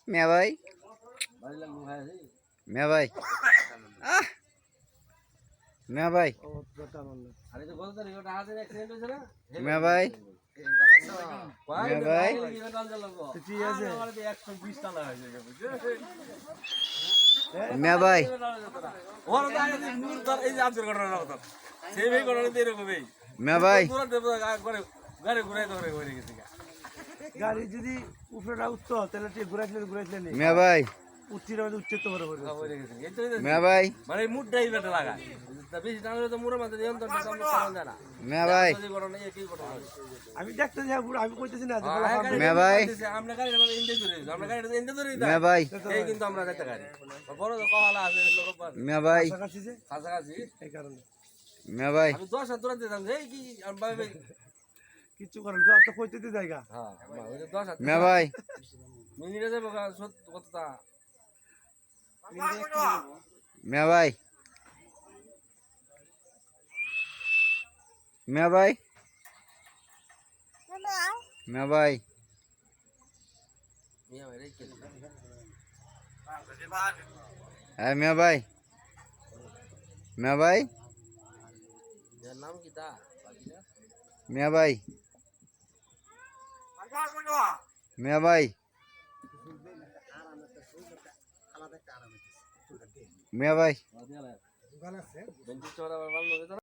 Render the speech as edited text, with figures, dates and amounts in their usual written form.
মিয়া ভাই মিয়া ভাই মিয়া ভাই মিয়া ভাই মিয়া ভাই মিয়া ভাই মিয়া ভাই গাড়ি যদি উপরে উঠতো তাহলে ঠিক ঘুরাইছিলেন মিয়া ভাই উঠতে উঠতে তো বড় মিয়া ভাই মানে মুডটাই বেটা লাগা বেশি টানলে তো মুড়ের মধ্যে নিয়ন্ত্রণ যায় না মিয়া ভাই আমি দেখতে যাই আমি কইতেছি না মিয়া ভাই আমরা গাড়ি ইন্ডিয়া ধরে আমরা গাড়ি ইন্ডিয়া ধরে মিয়া ভাই এই কিন্তু আমরা যেতে গাড়ি বড় তো কhala আছে লোক মিয়া ভাই কাছাকাছি এই কারণে মিয়া ভাই আমি 10 হাত দূরে দিতাম এই কি ভাই কিছু করেন তো কইতে যাইগা হ্যাঁ ওই 10 হাত মিয়া ভাই মিনিটে যাবো কতটা মিয়া ভাই মিয়া ভাই মিয়া ভাই মিয়া ভাই রে কি হ্যাঁ মিয়া ভাই মিয়া ভাই এর নাম কি তা মিয়া ভাই মিয়া ভাই মিয়া ভাই বেঞ্চি চড়া ভালো